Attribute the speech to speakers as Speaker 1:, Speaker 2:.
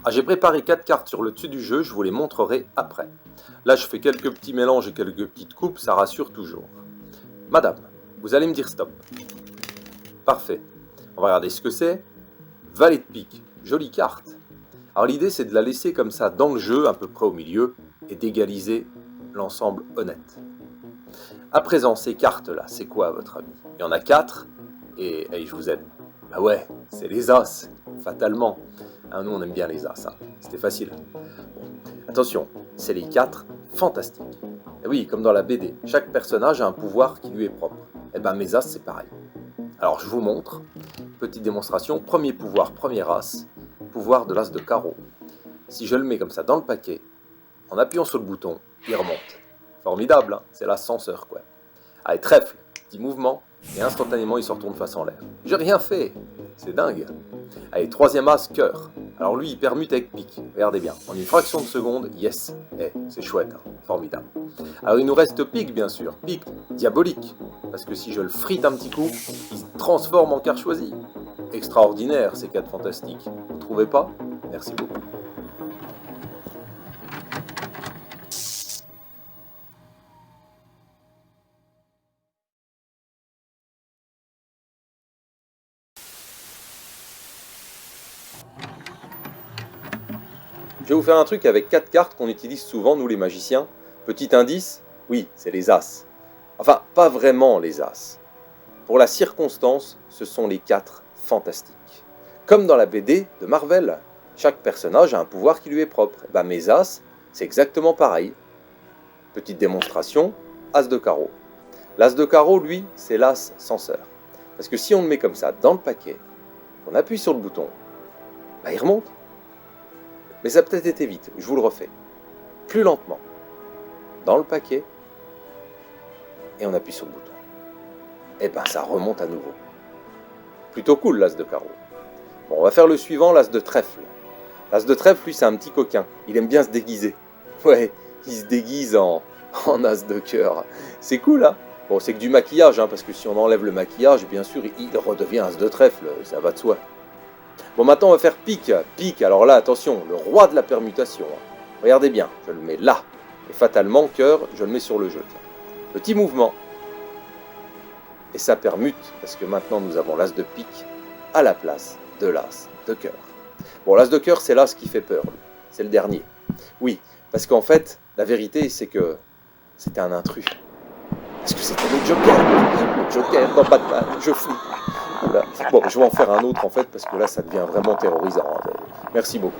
Speaker 1: Ah, j'ai préparé 4 cartes sur le dessus du jeu, je vous les montrerai après. Là, je fais quelques petits mélanges et quelques petites coupes, ça rassure toujours. Madame, vous allez me dire stop. Parfait. On va regarder ce que c'est. Valet de pique, jolie carte. Alors l'idée, c'est de la laisser comme ça dans le jeu, à peu près au milieu, et d'égaliser l'ensemble honnête. À présent, ces cartes-là, c'est quoi à votre avis? Il y en a 4, et je vous aide. Bah ouais, c'est les As, fatalement. Hein, nous, on aime bien les As, hein. C'était facile. Bon. Attention, c'est les 4 fantastiques. Et oui, comme dans la BD, chaque personnage a un pouvoir qui lui est propre. Et ben mes As, c'est pareil. Alors, je vous montre. Petite démonstration. Premier pouvoir, premier As. Pouvoir de l'As de carreau. Si je le mets comme ça dans le paquet, en appuyant sur le bouton, il remonte. Formidable, hein, c'est l'ascenseur, quoi. Allez, trèfle, petit mouvement, et instantanément il se retourne face en l'air. J'ai rien fait, c'est dingue. Allez, troisième As, cœur. Alors lui, il permute avec pique. Regardez bien, en une fraction de seconde, yes. C'est chouette, hein, formidable. Alors il nous reste pique, bien sûr, pique diabolique. Parce que si je le frite un petit coup, il se transforme en carte choisie. Extraordinaire, ces 4 fantastiques. Vous trouvez pas? Merci beaucoup. Je vais vous faire un truc avec 4 cartes qu'on utilise souvent, nous les magiciens. Petit indice, oui, c'est les As. Enfin, pas vraiment les As. Pour la circonstance, ce sont les 4 fantastiques. Comme dans la BD de Marvel, chaque personnage a un pouvoir qui lui est propre. Ben, mes As, c'est exactement pareil. Petite démonstration, As de carreau. L'As de carreau, lui, c'est l'As censeur. Parce que si on le met comme ça dans le paquet, on appuie sur le bouton, ben, il remonte. Mais ça a peut-être été vite, je vous le refais. Plus lentement. Dans le paquet. Et on appuie sur le bouton. Et ben ça remonte à nouveau. Plutôt cool l'As de carreau. Bon, on va faire le suivant, l'As de trèfle. L'As de trèfle, lui, c'est un petit coquin. Il aime bien se déguiser. Ouais, il se déguise en As de cœur. C'est cool, hein? Bon, c'est que du maquillage, hein, parce que si on enlève le maquillage, bien sûr, il redevient As de trèfle. Ça va de soi. Bon, maintenant, on va faire pique. Pique, alors là, attention, le roi de la permutation. Regardez bien, je le mets là. Et fatalement, cœur, je le mets sur le jeu. Petit mouvement. Et ça permute, parce que maintenant, nous avons l'As de pique à la place de l'As de cœur. Bon, l'As de cœur, c'est l'As qui fait peur. C'est le dernier. Oui, parce qu'en fait, la vérité, c'est que c'était un intrus. Parce que c'était le Joker. Le Joker dans Batman. Je fous. Bon, je vais en faire un autre en fait, parce que là, ça devient vraiment terrorisant. Merci beaucoup.